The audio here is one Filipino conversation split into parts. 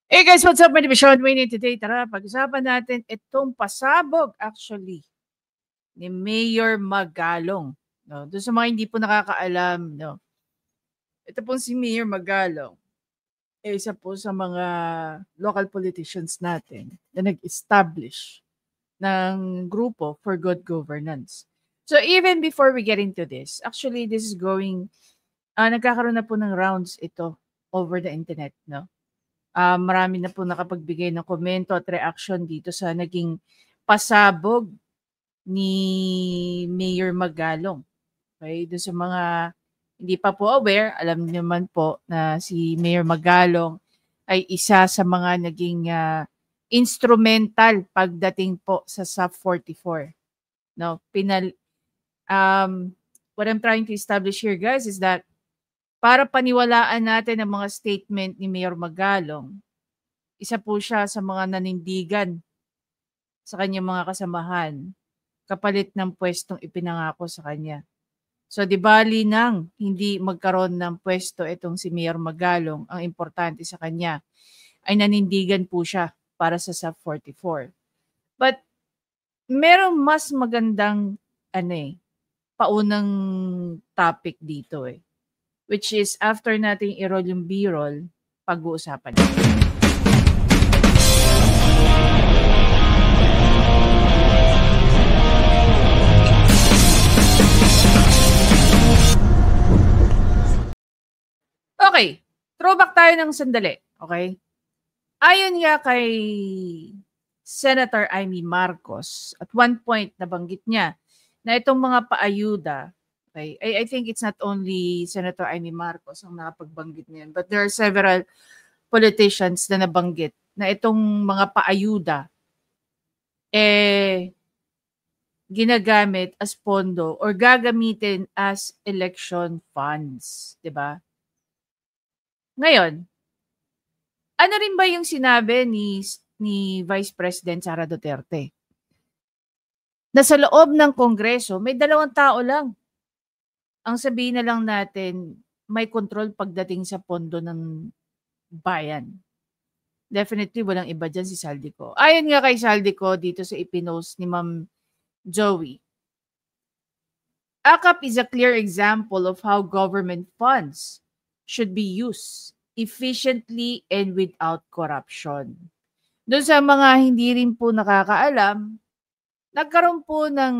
Hey guys, what's up? My name is Sean Wayne. Today, tara, pag-usapan natin itong pasabog actually ni Mayor Magalong. No? Doon sa mga hindi po nakakaalam, no? Ito pong si Mayor Magalong, isa po sa mga local politicians natin na nag-establish ng grupo for good governance. So even before we get into this, actually this is nagkakaroon na po ng rounds ito over the internet, no? Marami na po nakapagbigay ng komento at reaction dito sa naging pasabog ni Mayor Magalong. Okay? Doon sa mga hindi pa po aware, alam niyo naman po na si Mayor Magalong ay isa sa mga naging instrumental pagdating po sa SAP 44. No, what I'm trying to establish here, guys, is that para paniwalaan natin ang mga statement ni Mayor Magalong, isa po siya sa mga nanindigan sa kanyang mga kasamahan kapalit ng pwestong ipinangako sa kanya. So di bali nang hindi magkaroon ng pwesto itong si Mayor Magalong, ang importante sa kanya ay nanindigan po siya para sa SAP 44. But merong mas magandang paunang topic dito which is after nating i-roll yung B-roll, pag-uusapan natin. Okay, throwback tayo ng sandali, okay? Ayon nga kay Senator Amy Marcos, at one point nabanggit niya na itong mga paayuda, okay, I think it's not only Senator Amy Marcos ang nakapagbanggit niyan, but there are several politicians na nabanggit na itong mga paayuda ginagamit as pondo or gagamitin as election funds, 'di ba? Ngayon, ano rin ba yung sinabi ni Vice President Sara Duterte? Na sa loob ng Kongreso, may 2 tao lang. Ang sabihin na lang natin, may control pagdating sa pondo ng bayan. Definitely, walang iba dyan si Saldico. Ayon nga kay Saldico dito sa ipinost ni Ma'am Joey, AKAP is a clear example of how government funds should be used efficiently and without corruption. Doon sa mga hindi rin po nakakaalam, nagkaroon po ng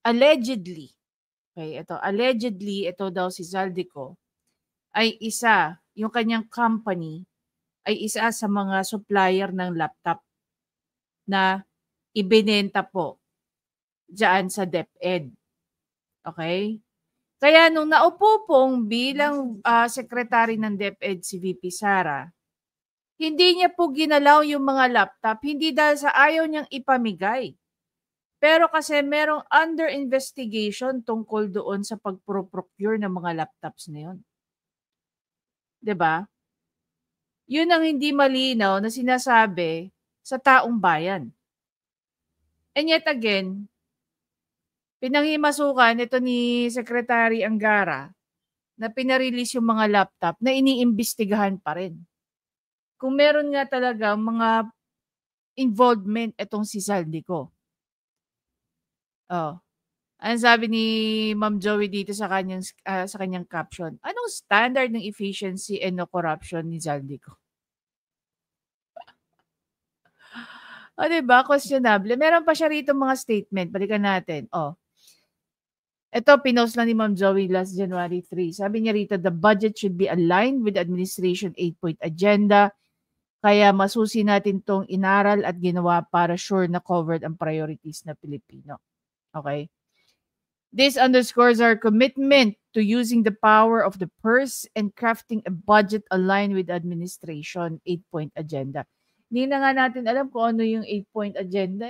allegedly, ito daw si Saldico, ay yung kanyang company, ay isa sa mga supplier ng laptop na ibinenta po dyan sa DepEd. Okay? Kaya nung naupo pong bilang secretary ng DepEd si VP Sara, hindi niya po ginalaw yung mga laptop, hindi dahil sa ayaw niyang ipamigay. Pero kasi merong under investigation tungkol doon sa pag-procure ng mga laptops na yun. 'Di ba? Yun ang hindi malinaw na sinasabi sa taong bayan. And yet again, pinanghimasukan ito ni Secretary Angara na pinarelease yung mga laptop na iniimbestigahan pa rin. Kung meron nga talaga mga involvement itong si Saldico. Ang sabi ni Ma'am Joey dito sa kanyang caption, anong standard ng efficiency and no corruption ni Saldico? Diba? Questionable. Meron pa siya rito mga statement. Balikan natin. Ito, pinost lang ni Ma'am Joey last January 3. Sabi niya rito, the budget should be aligned with administration 8-point agenda. Kaya masusi natin tong inaral at ginawa para sure na covered ang priorities na Pilipino. Okay? This underscores our commitment to using the power of the purse and crafting a budget aligned with administration 8-point agenda. Hindi na nga natin alam kung ano yung 8-point agenda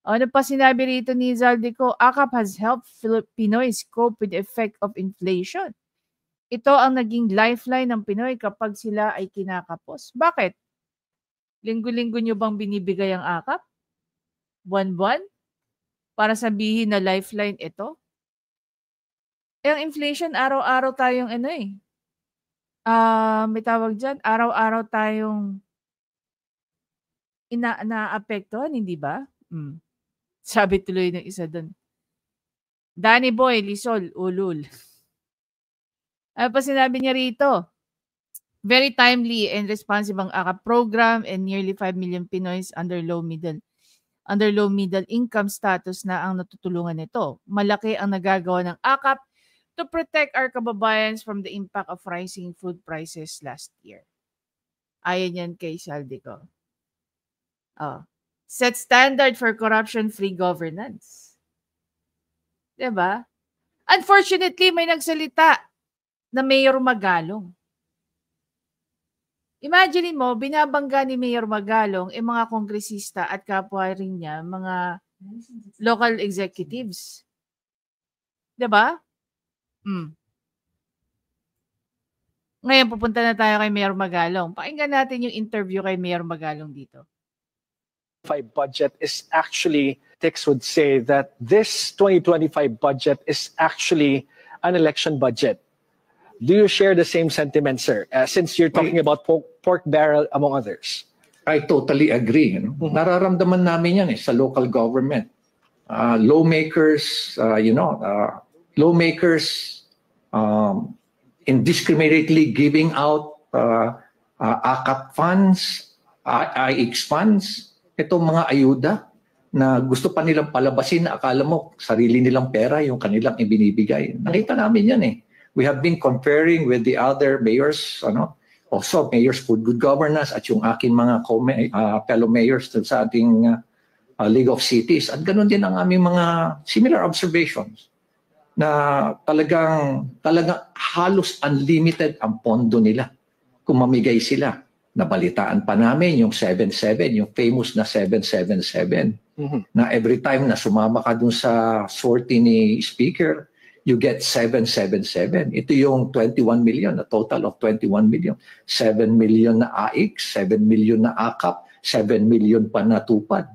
Ano pa sinabi rito ni Zaldico? AKAP has helped Pinoys cope with the effect of inflation. Ito ang naging lifeline ng Pinoy kapag sila ay kinakapos. Bakit? Linggo-linggo nyo bang binibigay ang AKAP? Buwan-buwan? Para sabihin na lifeline ito? Ang inflation, araw-araw tayong may tawag diyan, araw-araw tayong naapektuhan, hindi ba? Sabi tuloy ng isa do'n, Danny Boy, Lisol, ulul. Ano pa sinabi niya rito? Very timely and responsive ang AKAP program and nearly 5 million Pinoys under low middle income status na ang natutulungan nito. Malaki ang nagagawa ng AKAP to protect our kababayans from the impact of rising food prices last year. Ayon yan kay Saldico. Set standard for corruption-free governance. Diba? Unfortunately, may nagsalita na Mayor Magalong. Imagine mo, binabangga ni Mayor Magalong mga kongresista at kapwa rin niya, mga local executives. Diba? Ngayon, pupunta na tayo kay Mayor Magalong. Pakinggan natin yung interview kay Mayor Magalong dito. Budget is actually, Tex would say that this 2025 budget is actually an election budget. Do you share the same sentiment, sir? Since you're talking about pork barrel, among others. I totally agree. You know? Nararamdaman namin yan sa local government. Lawmakers, indiscriminately giving out AKAP funds, IX funds, itong mga ayuda na gusto pa nilang palabasin na akala mo sarili nilang pera yung kanilang ibinibigay. Nakita namin yan We have been comparing with the other mayors, also mayors for good governance at yung aking mga fellow mayors sa ating League of Cities. At ganun din ang aming mga similar observations na talagang halos unlimited ang pondo nila kung mamigay sila. Nabalitaan pa namin yung 7-7, yung famous na 777, na every time na sumama ka dun sa sortie ni Speaker, you get 777. Ito yung 21 million, a total of 21 million. 7 million na AIX, 7 million na AKAP, 7 million pa na tupad.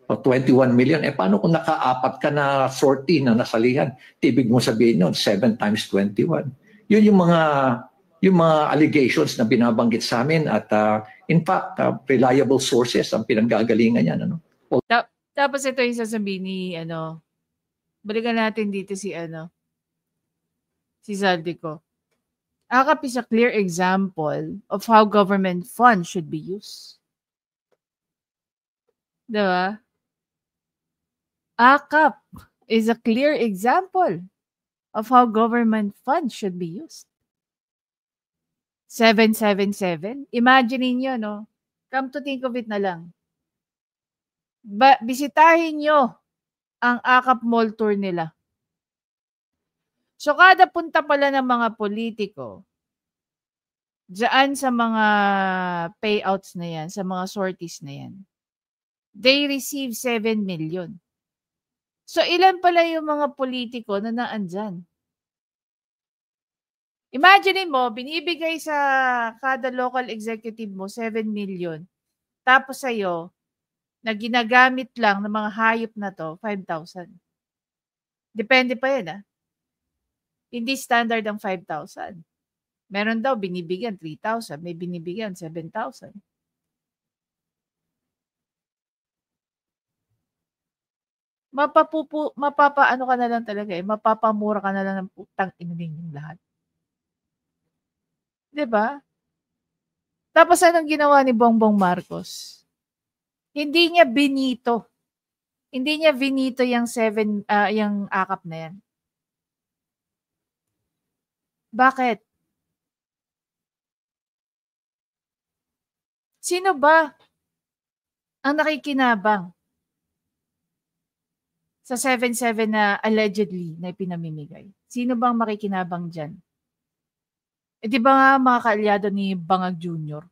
O 21 million. Paano kung nakaapat ka na sortie na nasalihan? Ibig mo sabihin nun, 7 times 21. Yun yung mga allegations na binabanggit sa amin at in fact, reliable sources ang pinanggagalingan yan. Tapos ito yung sasabihin ni, balikan natin dito si Saldico. AKAP is a clear example of how government funds should be used. Diba? AKAP is a clear example of how government funds should be used. 777. Imagine niyo, come to think of it na lang. Bisitahin nyo ang AKAP mall tour nila. So kada punta pala ng mga politiko, diyan sa mga payouts na yan, sa mga sorties na yan, they receive 7 million. So ilan pala yung mga politiko na naandyan? Imagine mo, binibigay sa kada local executive mo 7 million. Tapos sa'yo, na ginagamit lang ng mga hayop na to, 5,000. Depende pa yan Hindi standard ang 5,000. Meron daw binibigyan 3,000, may binibigyan 7,000. Mapapaano ka na lang talaga mapapamura ka na lang ng putang ina yung lahat. 'Di ba? Tapos anong ginawa ni Bongbong Marcos? Hindi niya binito yung yung AKAP na yan. Bakit? Sino ba ang nakikinabang sa 7-7 na allegedly na ipinamimigay? Sino bang makikinabang dyan? Di ba nga mga kaalyado ni Bangag Jr.?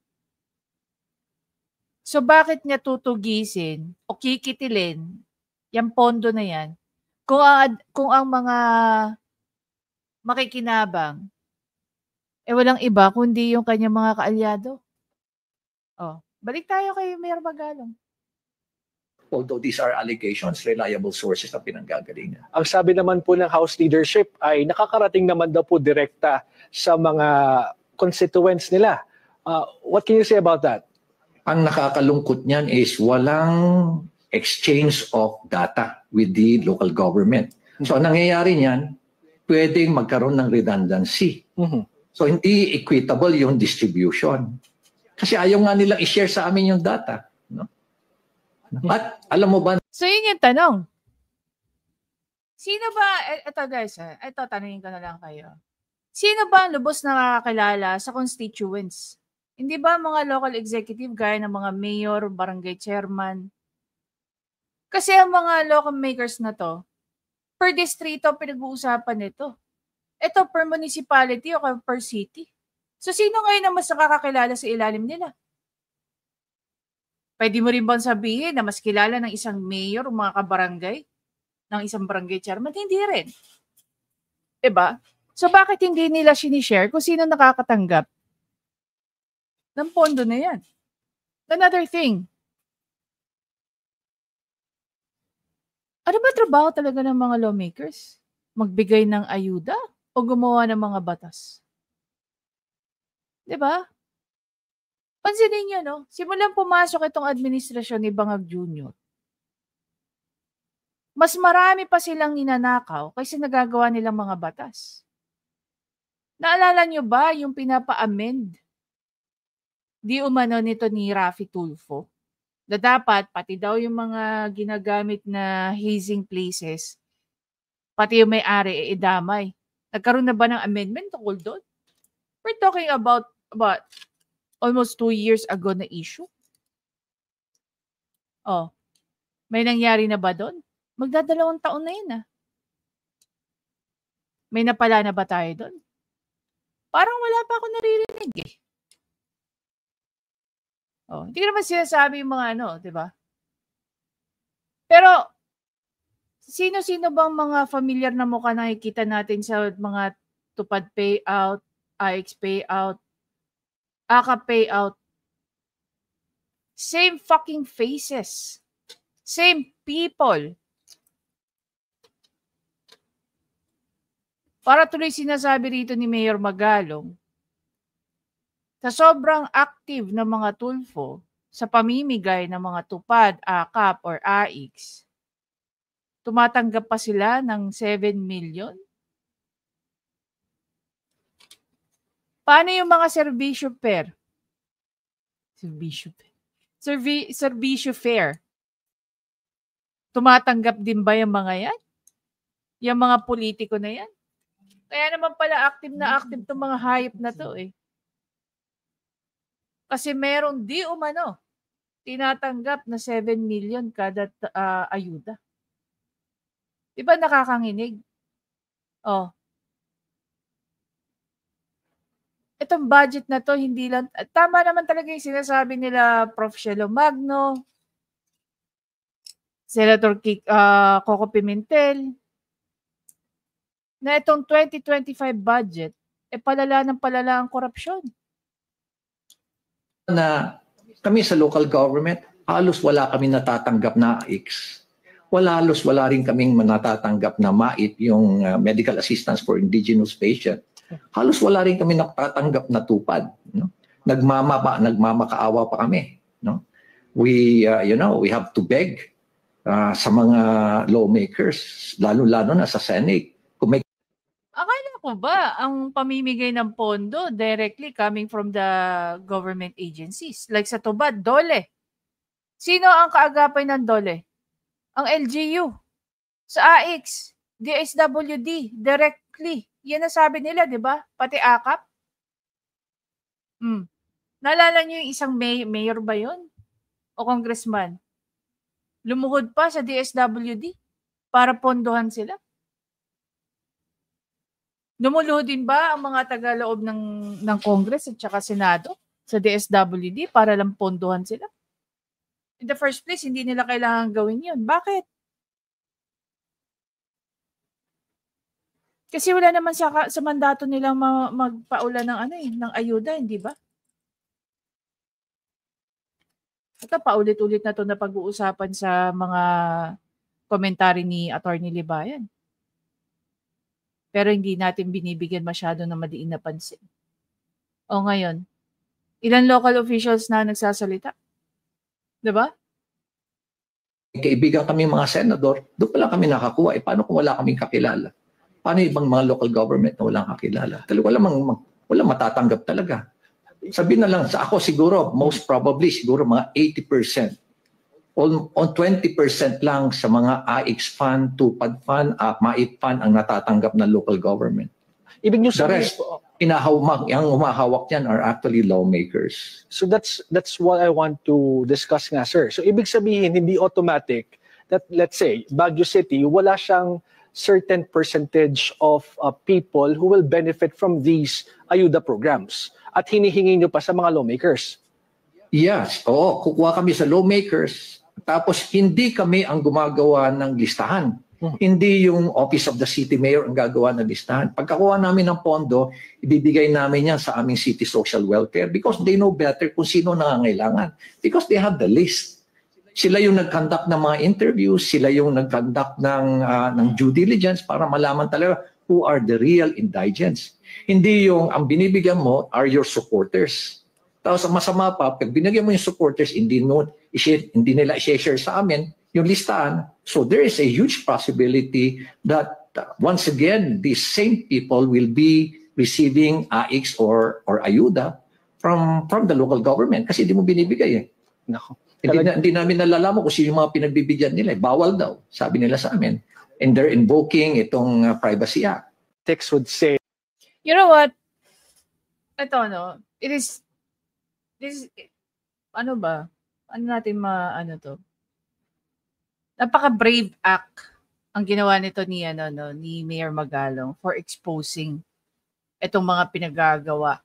So bakit niya tutugisin o kikitilin yung pondo na yan kung ang mga makikinabang walang iba kundi yung kanyang mga kaalyado? Balik tayo kay Mayor Magalong. Although these are allegations, reliable sources ang pinanggagalingan. Ang sabi naman po ng House leadership ay nakakarating naman daw po direkta sa mga constituents nila. What can you say about that? Ang nakakalungkot niyan is walang exchange of data with the local government. So ang nangyayari niyan, pwedeng magkaroon ng redundancy. So hindi equitable yung distribution. Kasi ayaw nga nilang i-share sa amin yung data. No? At alam mo ba? So yun yung tanong. Sino ba, ito guys, ito tanungin ko na lang kayo. Sino ba ang lubos na nakakilala sa constituents? Hindi ba mga local executive gaya ng mga mayor, barangay chairman? Kasi ang mga local makers na to, per distrito pinag-uusapan nito. Ito per municipality o per city. So sino ngayon ang mas nakakakilala sa ilalim nila? Pwede mo rin bang sabihin na mas kilala ng isang mayor o mga kabarangay ng isang barangay chairman? Hindi rin. Diba? So bakit hindi nila sinishare kung sino nakakatanggap ng pondo na yan? Another thing, ano ba trabaho talaga ng mga lawmakers? Magbigay ng ayuda o gumawa ng mga batas? Diba? Pansinin nyo, no? Simulang pumasok itong administrasyon ni Bangag Jr., mas marami pa silang ninanakaw kaysa nagagawa nilang mga batas. Naalala nyo ba yung pinapa-amend di umano nito ni Raffy Tulfo? Na dapat, pati daw yung mga ginagamit na hazing places, pati yung may-ari, idamay. Nagkaroon na ba ng amendment tungkol doon? We're talking about almost 2 years ago na issue. Oh, may nangyari na ba doon? Magdadalawang taon na yun, ah. May napala na ba tayo doon? Parang wala pa ako naririnig, eh. Oh, hindi ko naman sinasabi yung mga ano, di ba? Pero, sino-sino bang mga familiar na mukha nakikita natin sa mga tupad payout, AX payout, AKA payout? Same fucking faces. Same people. Para tuloy sinasabi rito ni Mayor Magalong, sa sobrang active ng mga Tulfo sa pamimigay ng mga tupad, AKAP or AIX, tumatanggap pa sila ng 7 million? Paano yung mga serbisyo fair? Serbisyo fair. Tumatanggap din ba yung mga yan? Yung mga politiko na yan? Kaya naman pala active itong mga hayop na to, eh. Kasi meron di umano tinatanggap na 7 million kada ayuda. Diba nakakanginig? Oh. Itong budget na to, hindi lang, tama naman talaga yung sinasabi nila Prof. Shelo Magno, Senator Coco Pimentel, na itong 2025 budget, palala ng palala ang korupsyon. Na kami sa local government, halos wala kami natatanggap na AIX. Halos wala rin kaming natatanggap na MAIT, yung Medical Assistance for Indigenous Patients. Halos wala rin kami natatanggap na tupad. No? Nagmamakaawa pa kami. No? We have to beg sa mga lawmakers, lalo-lalo na sa Senate. Kung may akala ko ba ang pamimigay ng pondo directly coming from the government agencies? Like sa Tubad, DOLE. Sino ang kaagapay ng DOLE? Ang LGU. Sa AIX, DSWD, directly. Yan ang sabi nila, di ba? Pati AKAP. Naalala niyo yung isang mayor ba yun? O congressman? Lumuhod pa sa DSWD para pondohan sila. Lumuluhod din ba ang mga tagaloob ng Congress at saka Senado sa DSWD para lang pondohan sila? In the first place, hindi nila kailangan gawin yun. Bakit? Kasi wala naman sa mandato nilang magpaula ng ayuda, hindi ba? Ito, paulit-ulit na ito na pag-uusapan sa mga komentary ni Attorney Libayan. Pero hindi natin binibigyan masyado ng madiin na pansin. O ngayon, ilan local officials na nagsasalita? Diba? Kaibigan kami mga senador, doon pala kami nakakuha. Paano kung wala kaming kakilala? Paano ibang mga local government na walang kakilala? Talaga walang matatanggap talaga. Sabihin na lang, sa ako siguro, most probably, siguro mga 80%. On 20% lang sa mga AIX fund, TUPAD fund, MAIT fund ang natatanggap ng local government. Ibig nyo The sabihin rest, ang umahawak yan are actually lawmakers. So that's what I want to discuss nga, sir. So ibig sabihin, hindi automatic that, let's say, Baguio City, wala siyang certain percentage of people who will benefit from these ayuda programs. At hinihingi nyo pa sa mga lawmakers. Yes, oo, kukuha kami sa lawmakers. Tapos hindi kami ang gumagawa ng listahan. Hindi yung Office of the City Mayor ang gagawa ng listahan. Pagkakuha namin ng pondo, ibibigay namin yan sa aming City Social Welfare because they know better kung sino nangangailangan. Because they have the list. Sila yung nag-conduct ng mga interviews, sila yung nag-conduct ng due diligence para malaman talaga who are the real indigents. Hindi yung ang binibigyan mo are your supporters. Tapos ang masama pa, pag binigyan mo yung supporters, hindi nila i-share sa amin yung listahan. So there is a huge possibility that once again, these same people will be receiving AIX or ayuda from the local government kasi hindi mo binibigay eh. Nako. Hindi namin nalalaman kung sino yung mga pinagbibigyan nila. Bawal daw, sabi nila sa amin. And they're invoking itong Privacy Act. Text would say, You know what? Ito, no? This ano ba? Ano natin to? Napaka-brave act ang ginawa nito ni Mayor Magalong for exposing itong mga pinagagawa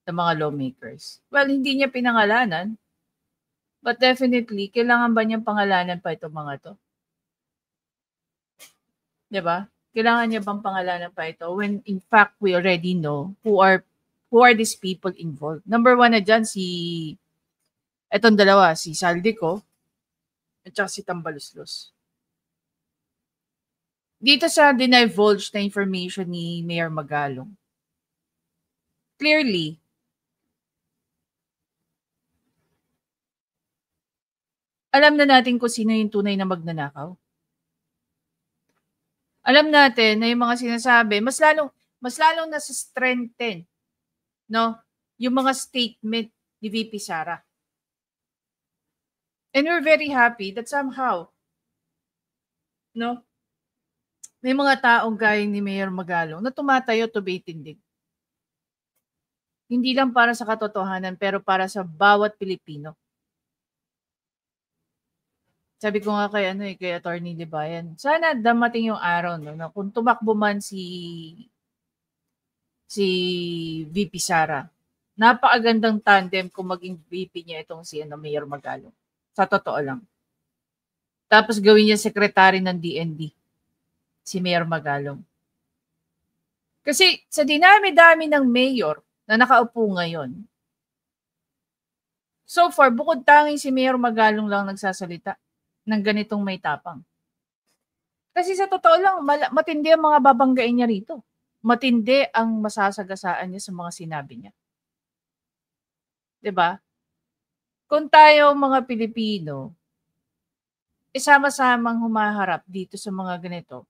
ng mga lawmakers. Well, hindi niya pinangalanan, but definitely, kailangan ba niyang pangalanan pa itong mga to? Diba? Kailangan niya bang pangalanan pa ito when in fact we already know who are these people involved? Number one na dyan, etong dalawa, si Saldico at saka si Tambaluslos. Dito sa dinivulge na information ni Mayor Magalong, clearly, alam na natin kung sino yung tunay na magnanakaw. Alam natin na yung mga sinasabi, mas lalong nasa strengthen, no? Yung mga statement ni VP Sara. And we're very happy that somehow, no? May mga taong gaya ni Mayor Magalong na tumatayo to be tindig. Hindi lang para sa katotohanan, pero para sa bawat Pilipino. Sabi ko nga kay Attorney Libayan, sana damating yung araw na kung tumakbo man si VP Sara, napakagandang tandem kung maging VP niya itong si Mayor Magalong. Sa totoo lang. Tapos gawin niya secretary ng DND, si Mayor Magalong. Kasi sa dinami-dami ng mayor na nakaupo ngayon, so far, bukod tanging si Mayor Magalong lang nagsasalita ng ganitong may tapang. Kasi sa totoo lang, matindi ang mga babanggain niya rito. Matindi ang masasagasaan niya sa mga sinabi niya. 'Di ba? Kung tayo mga Pilipino, isama-samang humaharap dito sa mga ganito,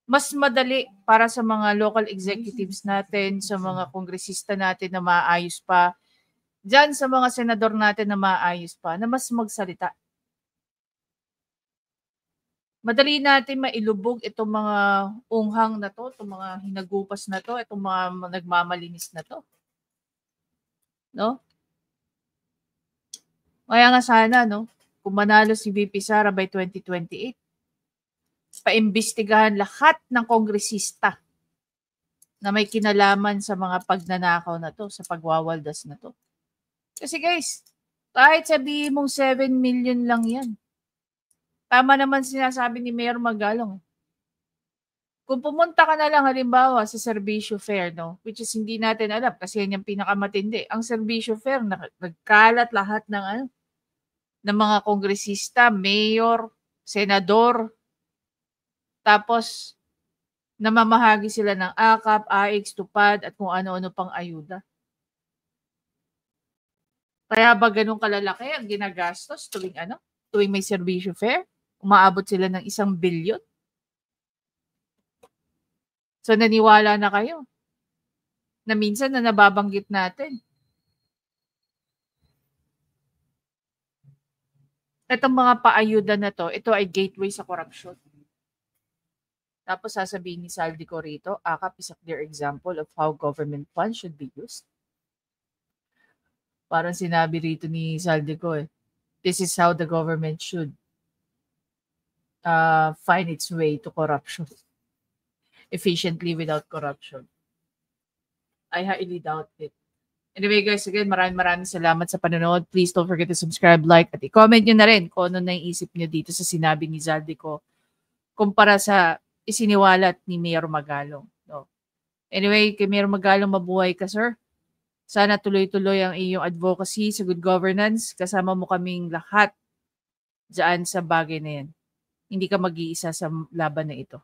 mas madali para sa mga local executives natin, sa mga kongresista natin na maayos pa, dyan sa mga senador natin na maayos pa, na mas magsalita. Madali natin mailubog itong mga unghang na to, itong mga hinagupas na to, itong mga nagmamalinis na to. No? Kaya nga sana, no, kung manalo si VP Sara by 2028, paimbestigahan lahat ng kongresista na may kinalaman sa mga pagnanakaw na to, sa pagwawaldas na to. Kasi guys, kahit sabihin mong 7 million lang yan, tama naman sinasabi ni Mayor Magalong. Kung pumunta ka na lang halimbawa sa Servicio Fair, no, which is hindi natin alam kasi yan yung pinakamatindi. Ang Servicio Fair, nagkalat lahat ng mga kongresista, mayor, senador, tapos namamahagi sila ng AKAP, AIX, TUPAD at kung ano-ano pang ayuda. Kaya ba ganun kalalaki ang ginagastos tuwing may servisyo fair? Umaabot sila ng 1 bilyon. So naniwala na kayo na minsan na nababanggit natin. Itong mga paayuda na to, ito ay gateway sa korupsyon. Tapos sasabihin ni Saldico rito, AKAP is a clear example of how government funds should be used. Parang sinabi rito ni Saldico this is how the government should find its way to corruption. Efficiently without corruption. I highly doubt it. Anyway guys, again, maraming salamat sa panonood. Please don't forget to subscribe, like, at i-comment nyo na rin kung ano naiisip nyo dito sa sinabi ni Zaldico kumpara sa isiniwalat ni Mayor Magalong. No? Anyway, kay Mayor Magalong, mabuhay ka, sir. Sana tuloy-tuloy ang iyong advocacy sa good governance. Kasama mo kaming lahat dyan sa bagay na yan. Hindi ka mag-iisa sa laban na ito.